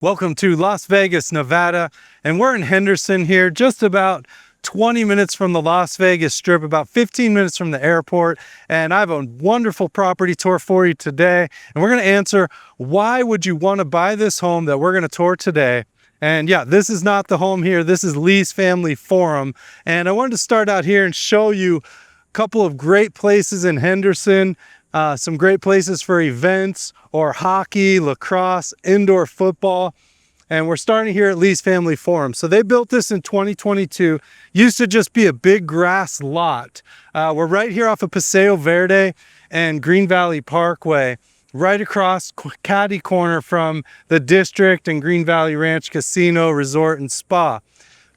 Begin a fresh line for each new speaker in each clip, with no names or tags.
Welcome to Las Vegas, Nevada, and we're in Henderson here, just about 20 minutes from the Las Vegas Strip, about 15 minutes from the airport, and I have a wonderful property tour for you today, and we're going to answer why would you want to buy this home that we're going to tour today. And yeah, this is not the home here, this is Lee's Family Forum, and I wanted to start out here and show you a couple of great places in Henderson. Some great places for events or hockey, lacrosse, indoor football. And we're starting here at Lee's Family Forum. So they built this in 2022. Used to just be a big grass lot. We're right here off of Paseo Verde and Green Valley Parkway, right across catty corner from the District and Green Valley Ranch Casino, Resort, and Spa.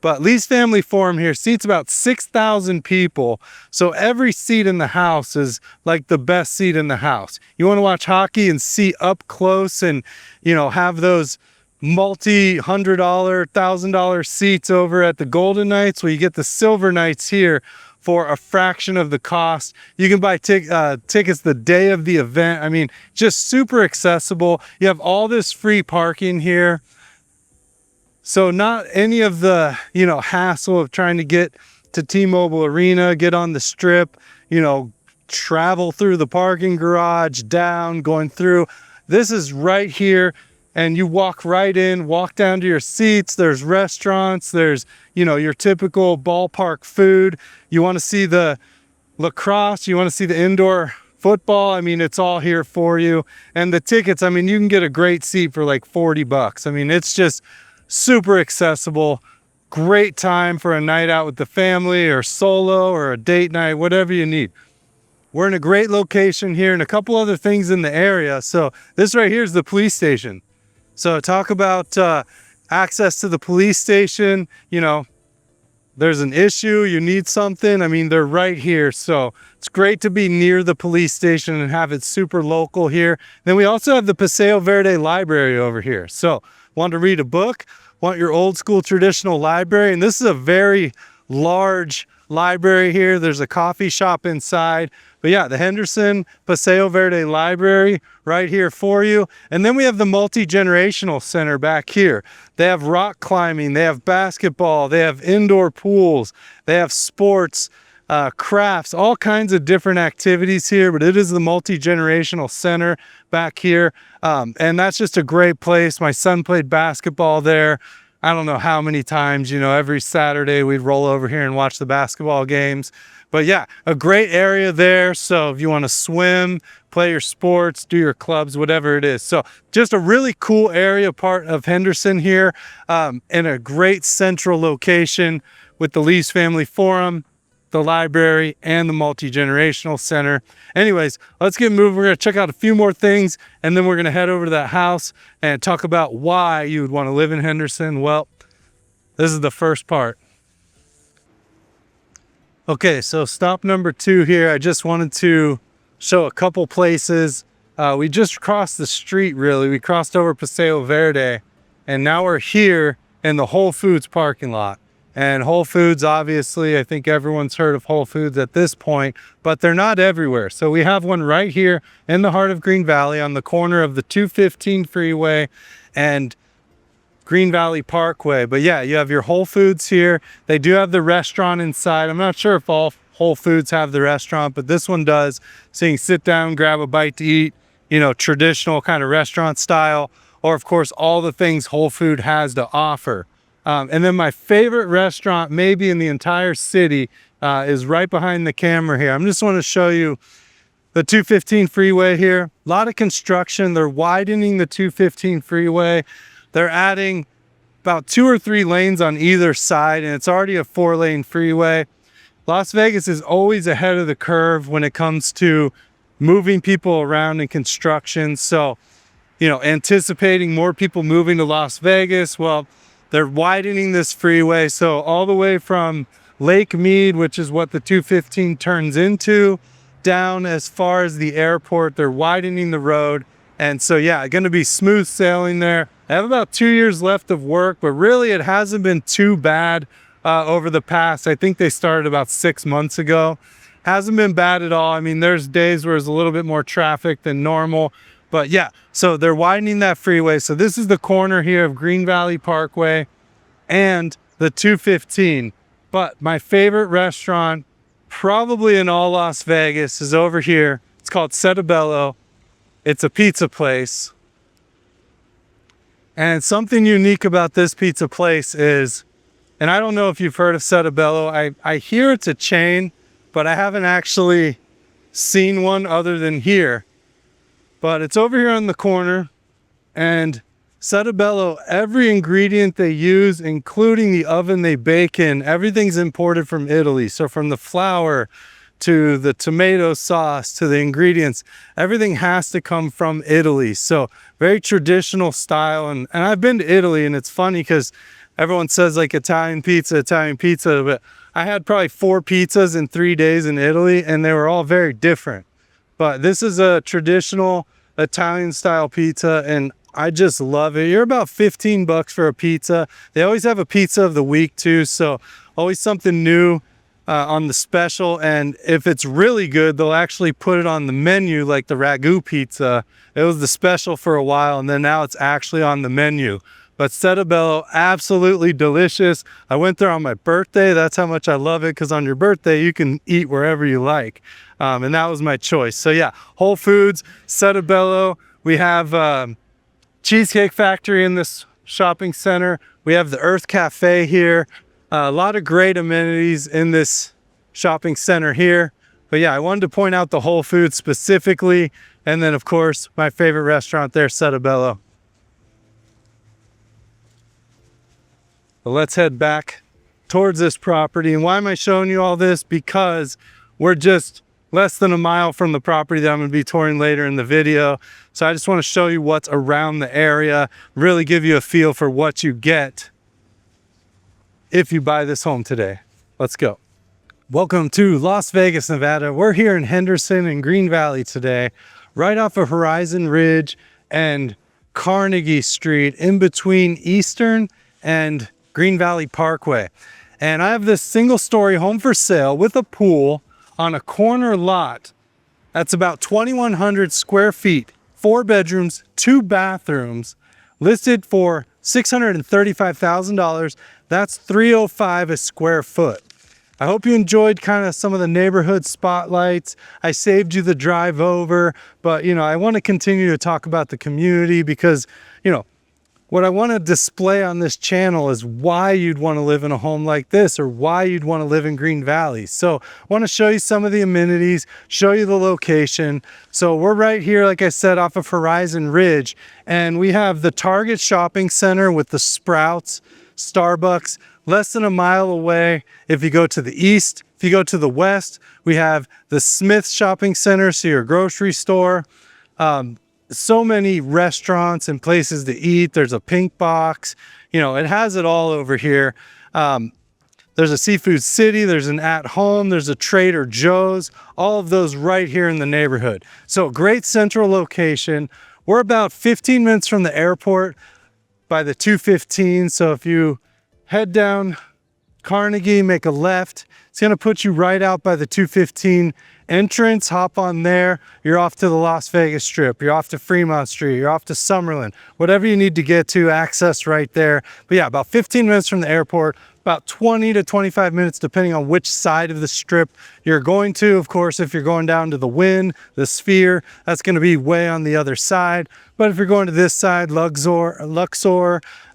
But Lee's Family Forum here seats about 6,000 people. So every seat in the house is like the best seat in the house. You want to watch hockey and see up close and, you know, have those multi-$100, $1,000 seats over at the Golden Knights. Well, you get the Silver Knights here for a fraction of the cost. You can buy tickets the day of the event. I mean, just super accessible. You have all this free parking here. So not any of the, hassle of trying to get to T-Mobile Arena, get on the strip, travel through the parking garage, down, going through. This is right here, and you walk right in, walk down to your seats. There's restaurants, there's, your typical ballpark food. You want to see the lacrosse, you want to see the indoor football. I mean, it's all here for you. And the tickets, I mean, you can get a great seat for like $40. I mean, it's just super accessible, great time for a night out with the family or solo or a date night, whatever you need. We're in a great location here and a couple other things in the area. So this right here is the police station. So talk about access to the police station. There's an issue, you need something. I mean, they're right here. So it's great to be near the police station and have it super local here. Then we also have the Paseo Verde Library over here. So want to read a book, want your old school traditional library. And this is a very large library here. There's a coffee shop inside. But yeah, the Henderson Paseo Verde Library right here for you. And then we have the multi-generational center back here. They have rock climbing, they have basketball, they have indoor pools, they have sports, crafts, all kinds of different activities here, but it is the multi-generational center back here. And that's just a great place. My son played basketball there. I don't know how many times, every Saturday we'd roll over here and watch the basketball games. But yeah, a great area there. So if you want to swim, play your sports, do your clubs, whatever it is. So just a really cool area part of Henderson here, in a great central location with the Lee's Family Forum, the library, and the multi-generational center. Anyways, let's get moving. We're going to check out a few more things, and then we're going to head over to that house and talk about why you would want to live in Henderson. Well, this is the first part. Okay, so stop number 2 here. I just wanted to show a couple places. We just crossed the street, really. We crossed over Paseo Verde, and now we're here in the Whole Foods parking lot. And Whole Foods, obviously, I think everyone's heard of Whole Foods at this point, but they're not everywhere. So we have one right here in the heart of Green Valley on the corner of the 215 freeway and Green Valley Parkway. But yeah, you have your Whole Foods here. They do have the restaurant inside. I'm not sure if all Whole Foods have the restaurant, but this one does. So you can sit down, grab a bite to eat, traditional kind of restaurant style, or of course, all the things Whole Food has to offer. And then my favorite restaurant maybe in the entire city is right behind the camera here. I just want to show you the 215 freeway here. A lot of construction. They're widening the 215 freeway. They're adding about 2 or 3 lanes on either side, and it's already a 4-lane freeway. Las Vegas is always ahead of the curve when it comes to moving people around in construction. So, anticipating more people moving to Las Vegas, well, they're widening this freeway. So all the way from Lake Mead, which is what the 215 turns into, down as far as the airport, they're widening the road. And so, yeah, going to be smooth sailing there. I have about 2 years left of work, but really it hasn't been too bad over the past. I think they started about 6 months ago. Hasn't been bad at all. I mean, there's days where there's a little bit more traffic than normal, But yeah, so they're widening that freeway. So this is the corner here of Green Valley Parkway and the 215. But my favorite restaurant, probably in all Las Vegas, is over here. It's called Settebello. It's a pizza place. And something unique about this pizza place is, and I don't know if you've heard of Settebello. I hear it's a chain, but I haven't actually seen one other than here. But it's over here on the corner, and Settebello, every ingredient they use, including the oven they bake in, everything's imported from Italy. So from the flour to the tomato sauce to the ingredients, everything has to come from Italy. So very traditional style. And I've been to Italy, and it's funny because everyone says like Italian pizza, but I had probably 4 pizzas in 3 days in Italy, and they were all very different. But this is a traditional Italian style pizza, and I just love it. You're about 15 bucks for a pizza. They always have a pizza of the week too, so always something new on the special. And if it's really good, they'll actually put it on the menu, like the ragu pizza. It was the special for a while, and then now it's actually on the menu. But Settebello, absolutely delicious. I went there on my birthday. That's how much I love it, because on your birthday, you can eat wherever you like. And that was my choice. So yeah, Whole Foods, Settebello. We have Cheesecake Factory in this shopping center. We have the Earth Cafe here. A lot of great amenities in this shopping center here. But yeah, I wanted to point out the Whole Foods specifically. And then of course, my favorite restaurant there, Settebello. But let's head back towards this property. And why am I showing you all this? Because we're just less than a mile from the property that I'm going to be touring later in the video. So I just want to show you what's around the area, really give you a feel for what you get if you buy this home today. Let's go. Welcome to Las Vegas, Nevada. We're here in Henderson and Green Valley today, right off of Horizon Ridge and Carnegie Street, in between Eastern and Green Valley Parkway. And I have this single-story home for sale with a pool on a corner lot that's about 2,100 square feet, 4 bedrooms, 2 bathrooms, listed for $635,000. That's $305 a square foot. I hope you enjoyed kind of some of the neighborhood spotlights. I saved you the drive over, but I want to continue to talk about the community, because what I want to display on this channel is why you'd want to live in a home like this, or why you'd want to live in Green Valley. So I want to show you some of the amenities, show you the location. So we're right here, like I said, off of Horizon Ridge, and we have the Target shopping center with the Sprouts, Starbucks, less than a mile away. If you go to the east, if you go to the west, we have the Smith shopping center, so your grocery store. So many restaurants and places to eat. There's a Pink Box, it has it all over here. There's a Seafood City, there's an At Home, there's a Trader Joe's, all of those right here in the neighborhood. So great central location. We're about 15 minutes from the airport by the 215. So if you head down Carnegie, make a left, it's going to put you right out by the 215 entrance. Hop on there. You're off to the Las Vegas Strip. You're off to Fremont Street. You're off to Summerlin. Whatever you need to get to, access right there. But yeah, about 15 minutes from the airport, about 20 to 25 minutes, depending on which side of the Strip you're going to. Of course, if you're going down to the Wynn, the Sphere, that's going to be way on the other side. But if you're going to this side, Luxor,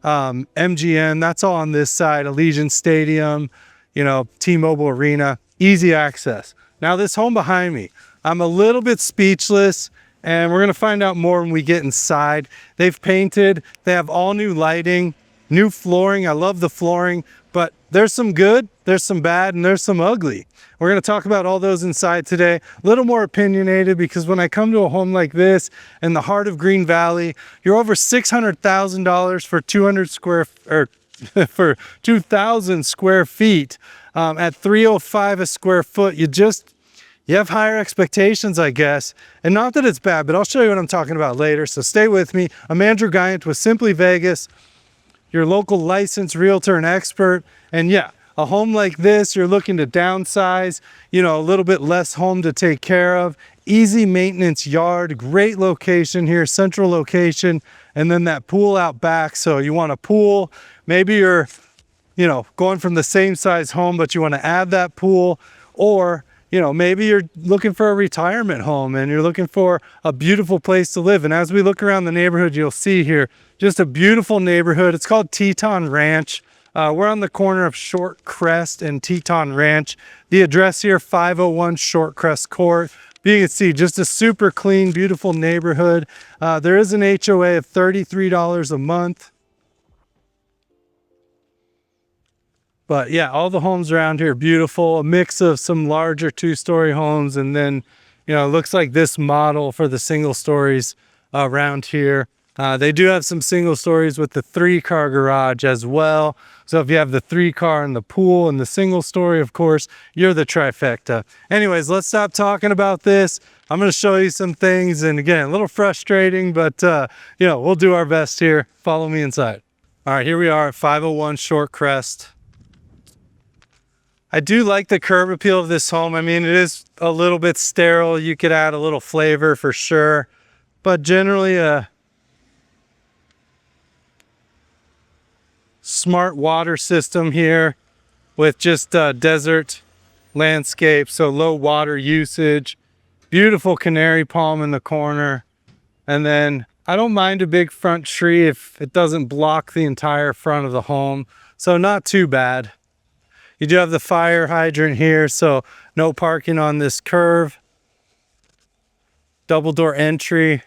MGM, that's all on this side. Allegiant Stadium, T-Mobile Arena, easy access. Now this home behind me, I'm a little bit speechless, and we're gonna find out more when we get inside. They've painted, they have all new lighting, new flooring. I love the flooring, but there's some good, there's some bad, and there's some ugly. We're gonna talk about all those inside today. A little more opinionated, because when I come to a home like this in the heart of Green Valley, you're over $600,000 for 2,000 square feet. At $305 a square foot, you have higher expectations, I guess. And not that it's bad, but I'll show you what I'm talking about later. So stay with me. I'm Andrew Guiant with Simply Vegas, your local licensed realtor and expert. And yeah, a home like this, you're looking to downsize, a little bit less home to take care of. easy maintenance yard, great location here, central location, and then that pool out back. So you want a pool, maybe you're, going from the same size home, but you want to add that pool, or, maybe you're looking for a retirement home and you're looking for a beautiful place to live. And as we look around the neighborhood, you'll see here, just a beautiful neighborhood. It's called Teton Ranch. We're on the corner of Short Crest and Teton Ranch. The address here, 501 Short Crest Court. But you can see just a super clean, beautiful neighborhood. There is an HOA of $33 a month. But yeah, all the homes around here are beautiful. A mix of some larger 2-story homes. And then, it looks like this model for the single stories around here. They do have some single stories with the 3-car garage as well. So if you have the 3-car and the pool and the single story, of course, you're the trifecta. Anyways, let's stop talking about this. I'm going to show you some things. And again, a little frustrating, but we'll do our best here. Follow me inside. All right, here we are at 501 Short Crest. I do like the curb appeal of this home. I mean, it is a little bit sterile. You could add a little flavor for sure, but generally a smart water system here with just desert landscape, so low water usage. Beautiful canary palm in the corner. And then I don't mind a big front tree if it doesn't block the entire front of the home, so not too bad. You do have the fire hydrant here, so no parking on this curve. Double door entry.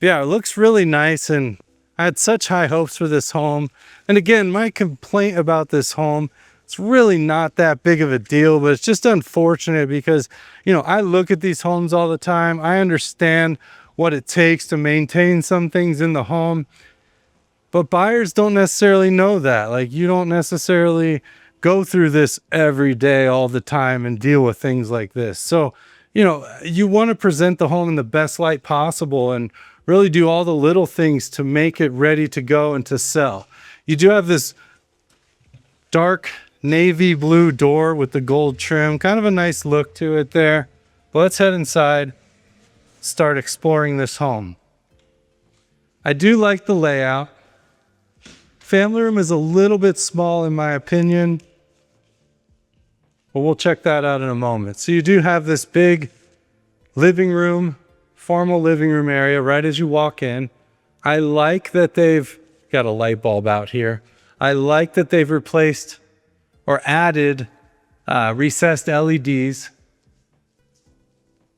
Yeah, it looks really nice, and I had such high hopes for this home. And again, my complaint about this home, it's really not that big of a deal, but it's just unfortunate because, I look at these homes all the time. I understand what it takes to maintain some things in the home, but buyers don't necessarily know that. Like, you don't necessarily go through this every day all the time and deal with things like this. So, you want to present the home in the best light possible and really do all the little things to make it ready to go and to sell. You do have this dark navy blue door with the gold trim, kind of a nice look to it there. But let's head inside, start exploring this home. I do like the layout. Family room is a little bit small in my opinion, but we'll check that out in a moment. So you do have this big living room, formal living room area right as you walk in. I like that they've got a light bulb out here. I like that they've replaced or added recessed LEDs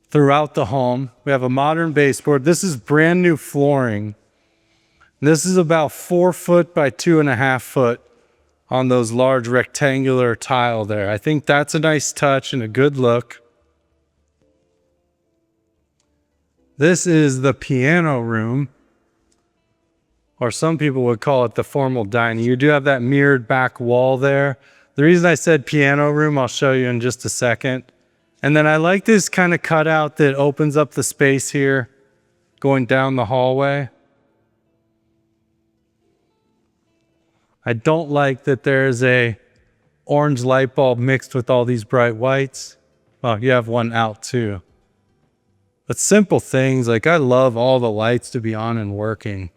throughout the home. We have a modern baseboard. This is brand new flooring. This is about 4 foot by 2.5 foot on those large rectangular tile there. I think that's a nice touch and a good look. This is the piano room, or some people would call it the formal dining. You do have that mirrored back wall there. The reason I said piano room, I'll show you in just a second. And then I like this kind of cutout that opens up the space here going down the hallway. I don't like that there's a orange light bulb mixed with all these bright whites. Well, you have one out too. But simple things, like I love all the lights to be on and working.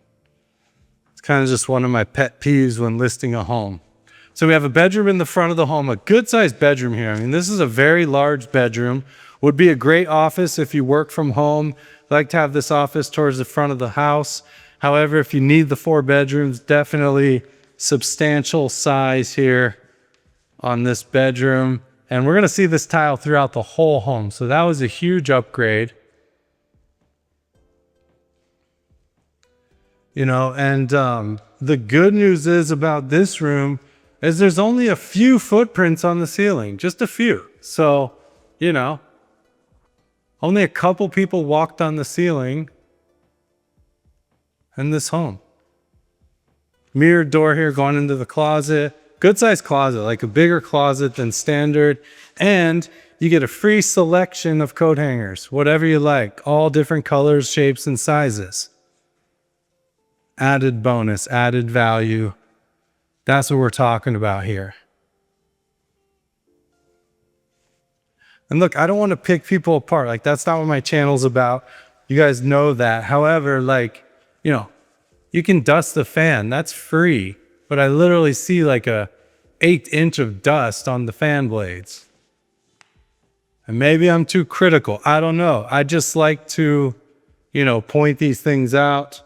It's kind of just one of my pet peeves when listing a home. So we have a bedroom in the front of the home, a good sized bedroom here. I mean, this is a very large bedroom. Would be a great office if you work from home. I like to have this office towards the front of the house. However, if you need the 4 bedrooms, definitely substantial size here on this bedroom. And we're going to see this tile throughout the whole home. So that was a huge upgrade. The good news is about this room is there's only a few footprints on the ceiling, just a few. So, only a couple people walked on the ceiling in this home. Mirrored door here going into the closet. Good sized closet, like a bigger closet than standard. And you get a free selection of coat hangers, whatever you like, all different colors, shapes, and sizes. Added bonus, added value. That's what we're talking about here. And look, I don't want to pick people apart. Like, that's not what my channel's about. You guys know that. However, like, you know, you can dust the fan, that's free. But I literally see like a 1/8 inch of dust on the fan blades. And maybe I'm too critical. I don't know. I just like to, you know, point these things out.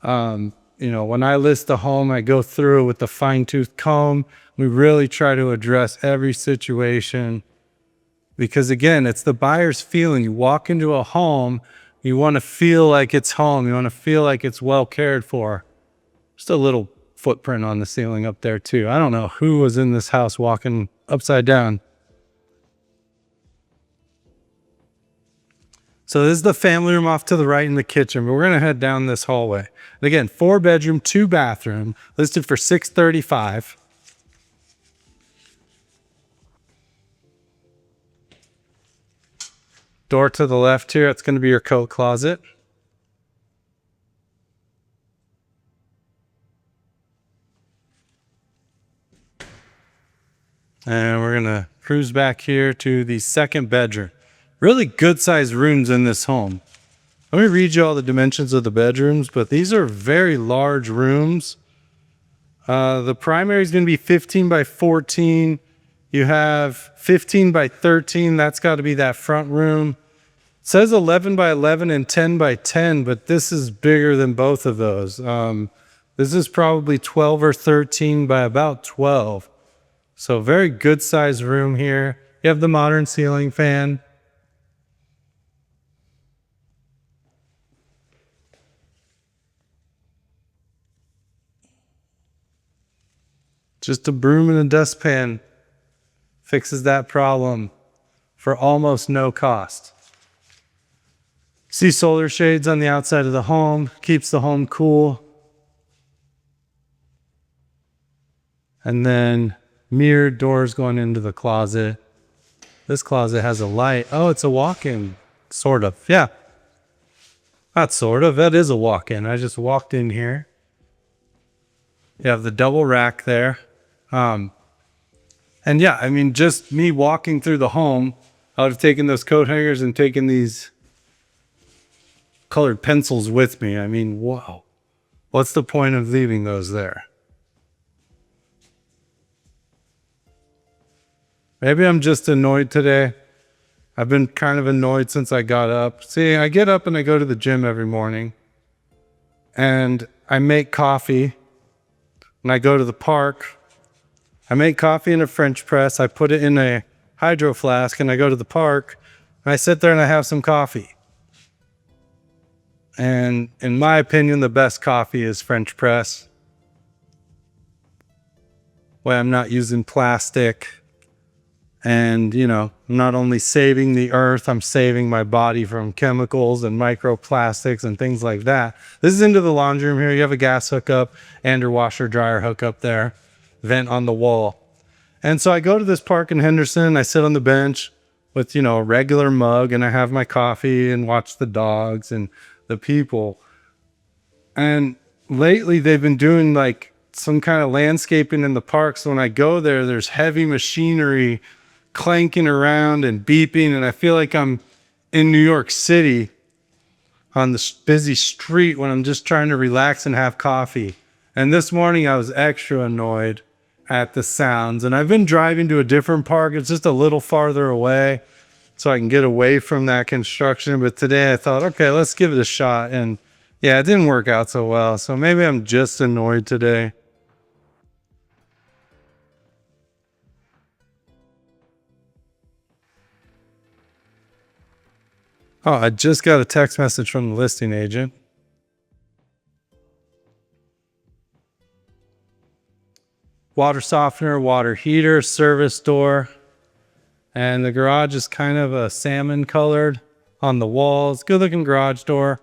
You know, when I list a home, I go through with the fine-tooth comb. We really try to address every situation. Because again, it's the buyer's feeling. You walk into a home, you want to feel like it's home. You want to feel like it's well cared for. Just a little footprint on the ceiling up there too. I don't know who was in this house walking upside down. So this is the family room off to the right in the kitchen, but we're gonna head down this hallway. And again, 4-bedroom, 2-bathroom, listed for $635. Door to the left here, that's gonna be your coat closet. And we're gonna cruise back here to the 2nd bedroom. Really good sized rooms in this home. Let me read you all the dimensions of the bedrooms, but these are very large rooms. The primary is going to be 15 by 14. You have 15 by 13. That's got to be that front room. It says 11 by 11 and 10 by 10, but this is bigger than both of those. This is probably 12 or 13 by about 12. So very good sized room here. You have the modern ceiling fan. Just a broom and a dustpan fixes that problem for almost no cost. See solar shades on the outside of the home, keeps the home cool. And then mirrored doors going into the closet. This closet has a light. Oh, it's a walk-in, sort of. Yeah, not sort of, that is a walk-in. I just walked in here. You have the double rack there. And yeah, I mean, just me walking through the home, I would have taken those coat hangers and taken these colored pencils with me. I mean, whoa, what's the point of leaving those there? Maybe I'm just annoyed today. I've been kind of annoyed since I got up. See, I get up and I go to the gym every morning and I make coffee and I go to the park. I make coffee in a French press. I put it in a hydro flask and I go to the park and I sit there and I have some coffee. And in my opinion, the best coffee is French press. Where I'm not using plastic. And, you know, I'm not only saving the earth, I'm saving my body from chemicals and microplastics and things like that. This is into the laundry room here. You have a gas hookup and your washer dryer hookup there. Vent on the wall. And so I go to this park in Henderson. I sit on the bench with, you know, a regular mug and I have my coffee and watch the dogs and the people. And lately they've been doing like some kind of landscaping in the park. So when I go there, there's heavy machinery clanking around and beeping. And I feel like I'm in New York City on this busy street when I'm just trying to relax and have coffee. And this morning I was extra annoyed at the sounds. And I've been driving to a different park. It's just a little farther away so I can get away from that construction. But today I thought, okay, let's give it a shot. And yeah, it didn't work out so well. So maybe I'm just annoyed today. Oh, I just got a text message from the listing agent. Water softener, water heater, service door. And the garage is kind of a salmon colored on the walls. Good looking garage door.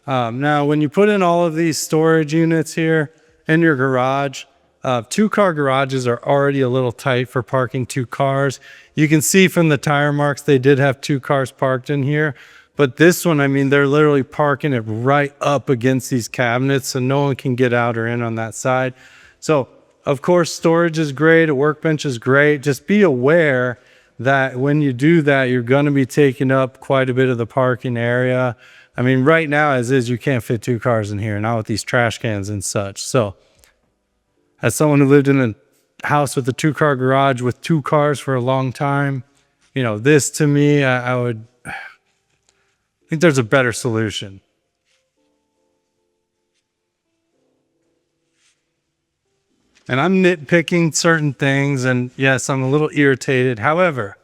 Now, when you put in all of these storage units here in your garage, 2-car garages are already a little tight for parking 2 cars. You can see from the tire marks, they did have 2 cars parked in here. But this one, I mean, they're literally parking it right up against these cabinets so no one can get out or in on that side. So, of course, storage is great. A workbench is great. Just be aware that when you do that, you're going to be taking up quite a bit of the parking area. I mean, right now as is, you can't fit 2 cars in here, not with these trash cans and such. So as someone who lived in a house with a 2-car garage with 2 cars for a long time, you know, this to me, I would think there's a better solution. And I'm nitpicking certain things, and yes, I'm a little irritated. However,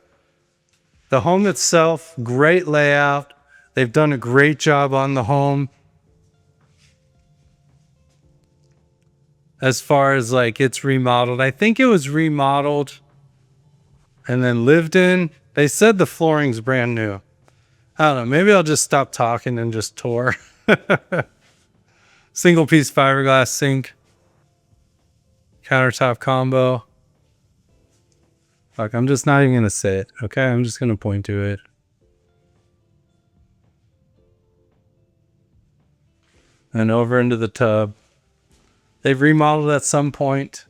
the home itself, great layout. They've done a great job on the home. As far as like it's remodeled, I think it was remodeled and then lived in. They said the flooring's brand new. I don't know, maybe I'll just stop talking and just tour. Single piece fiberglass sink. Countertop combo. Fuck, I'm just not even gonna say it, okay? I'm just gonna point to it. And over into the tub. They've remodeled at some point.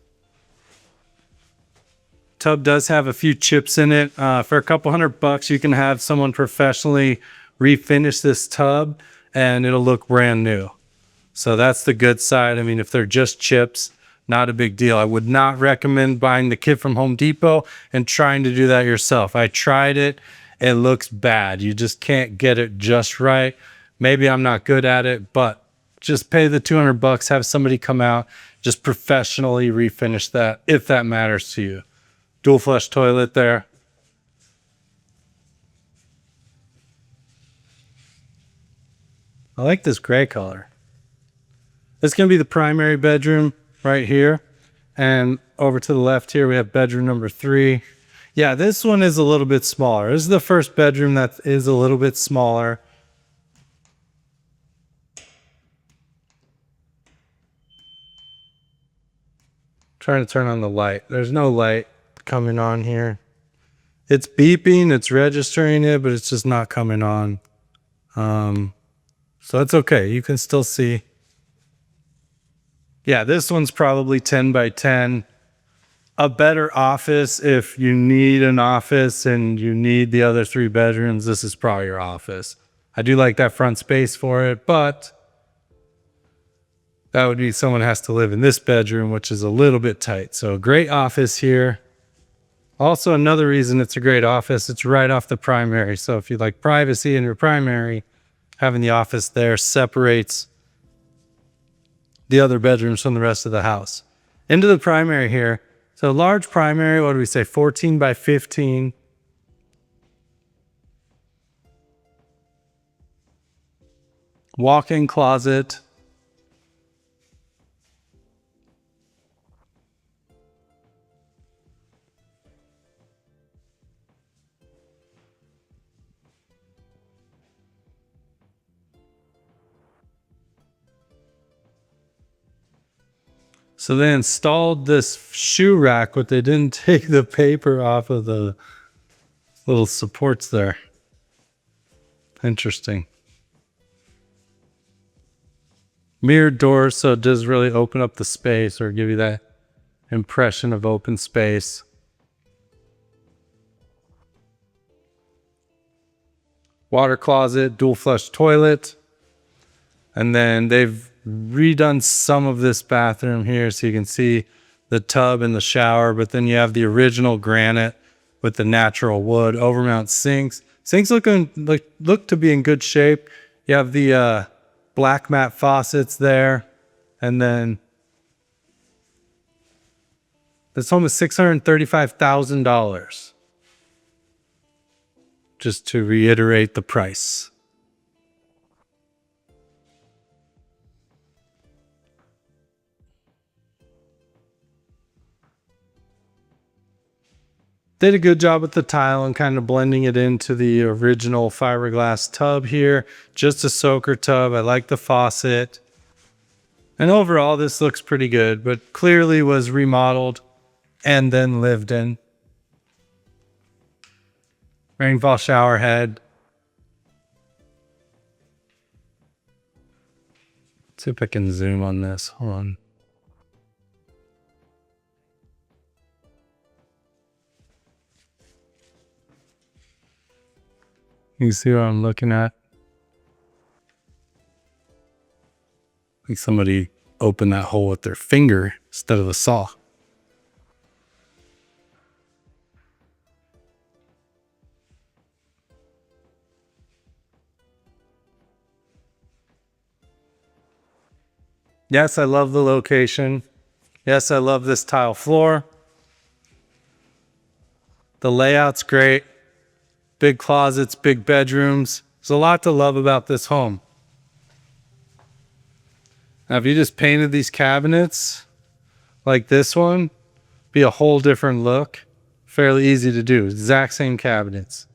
Tub does have a few chips in it. For a couple $100, you can have someone professionally refinish this tub and it'll look brand new. So that's the good side. I mean, if they're just chips, not a big deal. I would not recommend buying the kit from Home Depot and trying to do that yourself. I tried it. It looks bad. You just can't get it just right. Maybe I'm not good at it, but just pay the $200, have somebody come out, just professionally refinish that if that matters to you. Dual flush toilet there. I like this gray color. It's going to be the primary bedroom right here. And over to the left here, we have bedroom number 3. Yeah, this one is a little bit smaller. This is the first bedroom that is a little bit smaller. Trying to turn on the light. There's no light coming on here. It's beeping, it's registering it, but it's just not coming on. So it's okay. You can still see. Yeah, this one's probably 10 by 10. A better office if you need an office and you need the other 3 bedrooms. This is probably your office. I do like that front space for it, but that would be someone has to live in this bedroom, which is a little bit tight. So a great office here. Also, another reason it's a great office, it's right off the primary. So if you like privacy in your primary, having the office there separates the other bedrooms from the rest of the house. Into the primary here. So large primary, what do we say, 14 by 15. Walk-in closet. So they installed this shoe rack, but they didn't take the paper off of the little supports there. Interesting. Mirrored doors, so it does really open up the space or give you that impression of open space. Water closet, dual flush toilet. And then they've redone some of this bathroom here so you can see the tub and the shower, but then you have the original granite with the natural wood overmount sinks. Sinks look to be in good shape. You have the black matte faucets there, and then this home is $635,000. Just to reiterate the price. Did a good job with the tile and kind of blending it into the original fiberglass tub here. Just a soaker tub. I like the faucet. And overall, this looks pretty good, but clearly was remodeled and then lived in. Rainfall shower head. Let's see if I can zoom on this. Hold on. You can see what I'm looking at. Like somebody opened that hole with their finger instead of a saw. Yes, I love the location. Yes, I love this tile floor. The layout's great. Big closets, big bedrooms. There's a lot to love about this home. Now, if you just painted these cabinets like this one, be a whole different look. Fairly easy to do. Exact same cabinets.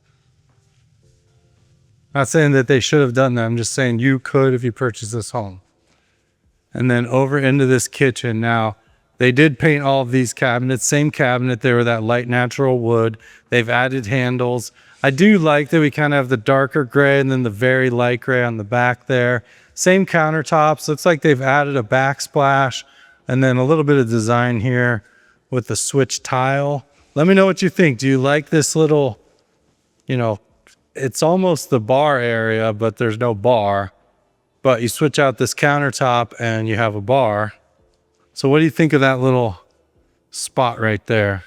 Not saying that they should have done that. I'm just saying you could if you purchase this home. And then over into this kitchen. Now, they did paint all of these cabinets. Same cabinet. They were that light natural wood. They've added handles. I do like that we kind of have the darker gray and then the very light gray on the back there. Same countertops. Looks like they've added a backsplash and then a little bit of design here with the switch tile. Let me know what you think. Do you like this little, you know, it's almost the bar area, but there's no bar. But you switch out this countertop and you have a bar. So what do you think of that little spot right there?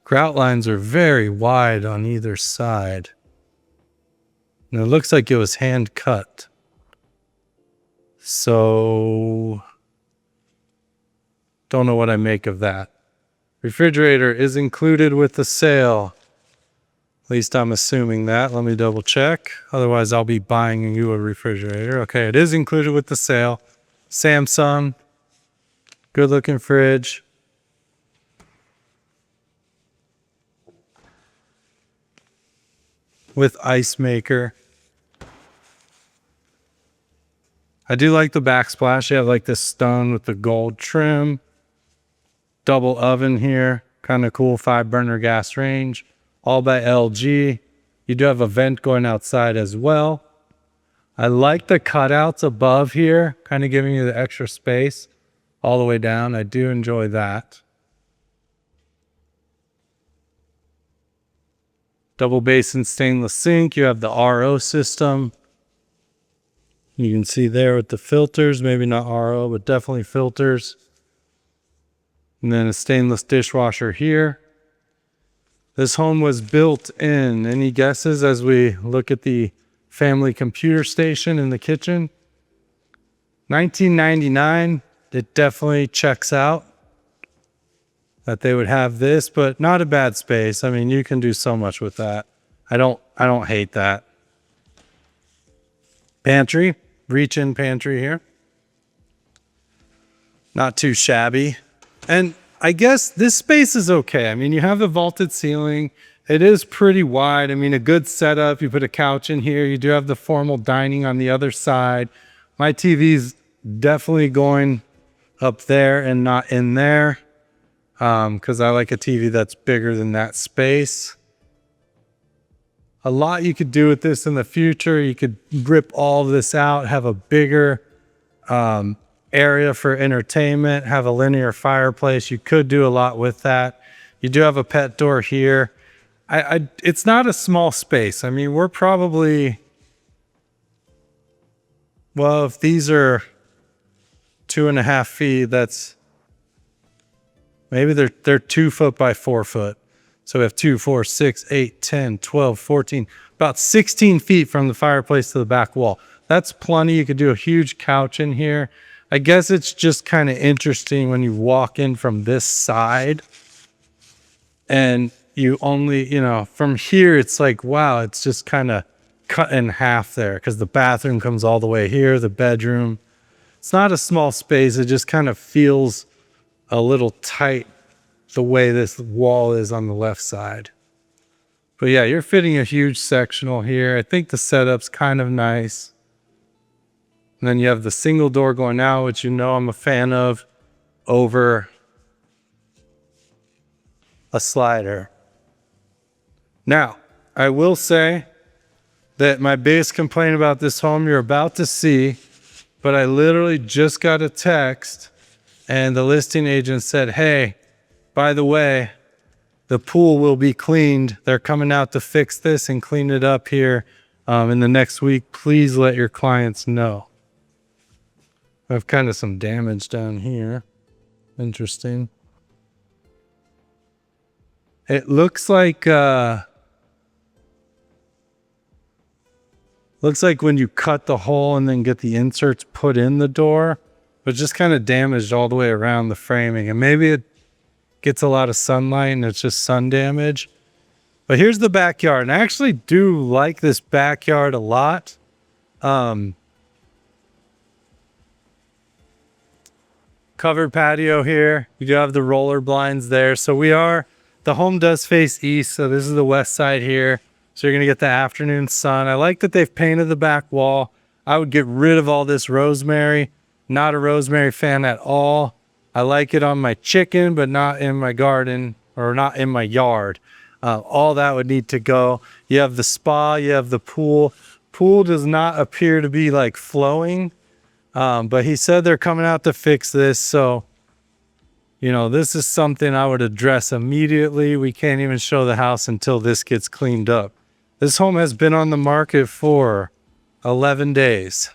Grout lines are very wide on either side. And it looks like it was hand cut. So, don't know what I make of that. Refrigerator is included with the sale. At least I'm assuming that. Let me double check. Otherwise, I'll be buying you a refrigerator. Okay, it is included with the sale. Samsung. Good looking fridge. With ice maker. I do like the backsplash. You have like this stone with the gold trim. Double oven here. Kind of cool 5-burner gas range. All by LG. You do have a vent going outside as well. I like the cutouts above here. Kind of giving you the extra space all the way down. I do enjoy that. Double basin stainless sink. You have the RO system. You can see there with the filters, maybe not RO, but definitely filters. And then a stainless dishwasher here. This home was built in, any guesses as we look at the family computer station in the kitchen? 1999, it definitely checks out that they would have this, but not a bad space. I mean, you can do so much with that. I don't hate that. Pantry, reach-in pantry here. Not too shabby. And I guess this space is okay. I mean, you have the vaulted ceiling. It is pretty wide. I mean, a good setup. You put a couch in here. You do have the formal dining on the other side. My TV's definitely going up there and not in there because I like a TV that's bigger than that space. A lot you could do with this in the future. You could rip all of this out, have a bigger area for entertainment, have a linear fireplace. You could do a lot with that. You do have a pet door here. It's not a small space. I mean, we're probably, well, if these are 2.5 feet, that's, maybe they're 2 foot by 4 foot. So we have 2, 4, 6, 8, 10, 12, 14, about 16 feet from the fireplace to the back wall. That's plenty. You could do a huge couch in here. I guess it's just kind of interesting when you walk in from this side and you only, you know, from here, it's like, wow, it's just kind of cut in half there because the bathroom comes all the way here, the bedroom. It's not a small space. It just kind of feels a little tight the way this wall is on the left side. But yeah, you're fitting a huge sectional here. I think the setup's kind of nice. And then you have the single door going out, which you know I'm a fan of, over a slider. Now, I will say that my biggest complaint about this home you're about to see, but I literally just got a text and the listing agent said, hey, by the way, the pool will be cleaned. They're coming out to fix this and clean it up here in the next week. Please let your clients know. I have kind of some damage down here. Interesting. It looks like when you cut the hole and then get the inserts put in the door, but just kind of damaged all the way around the framing. And maybe it gets a lot of sunlight and it's just sun damage. But here's the backyard. And I actually do like this backyard a lot. Covered patio here. You do have the roller blinds there. So the home does face east. So this is the west side here. So you're going to get the afternoon sun. I like that they've painted the back wall. I would get rid of all this rosemary. Not a rosemary fan at all. I like it on my chicken, but not in my garden or not in my yard. All that would need to go. You have the spa, you have the pool. Pool does not appear to be like flowing, but he said they're coming out to fix this. So, you know, this is something I would address immediately. We can't even show the house until this gets cleaned up. This home has been on the market for 11 days.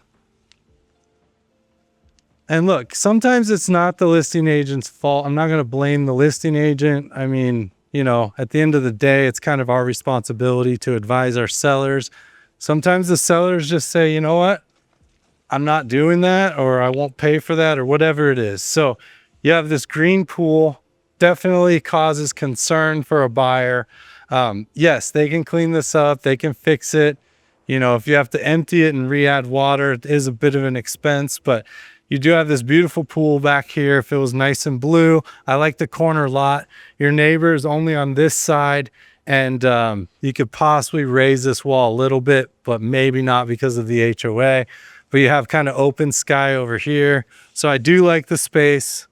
And look, sometimes it's not the listing agent's fault. I'm not going to blame the listing agent. I mean, you know, at the end of the day, it's kind of our responsibility to advise our sellers. Sometimes the sellers just say, you know what, I'm not doing that, or I won't pay for that, or whatever it is. So you have this green pool, definitely causes concern for a buyer. Yes, they can clean this up. They can fix it. You know, if you have to empty it and re-add water, it is a bit of an expense, but you do have this beautiful pool back here. If it was nice and blue, I like the corner lot. Your neighbor is only on this side, and you could possibly raise this wall a little bit, but maybe not because of the HOA. But you have kind of open sky over here. So I do like the space.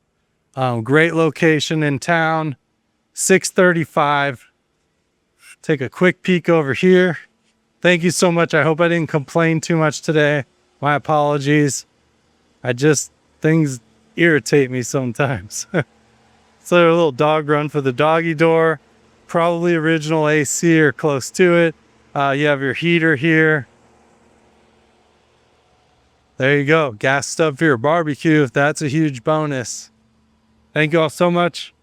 Great location in town. 635. Take a quick peek over here. Thank you so much. I hope I didn't complain too much today. My apologies. Things irritate me sometimes. So a little dog run for the doggy door, probably original AC or close to it. You have your heater here. There you go. Gas stove for your barbecue. That's a huge bonus. Thank you all so much.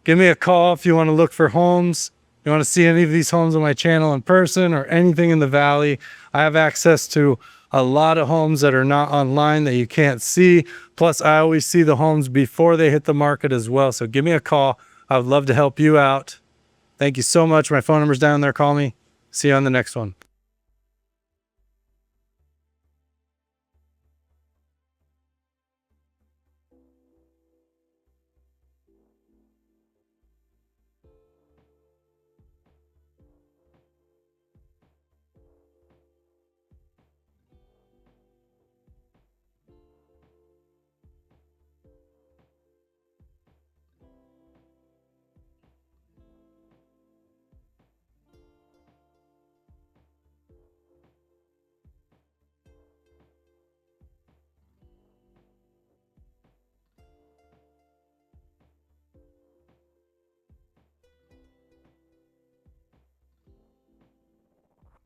Give me a call if you want to look for homes. You want to see any of these homes on my channel in person or anything in the valley. I have access to a lot of homes that are not online that you can't see. Plus, I always see the homes before they hit the market as well. So give me a call. I would love to help you out. Thank you so much. My phone number's down there. Call me. See you on the next one.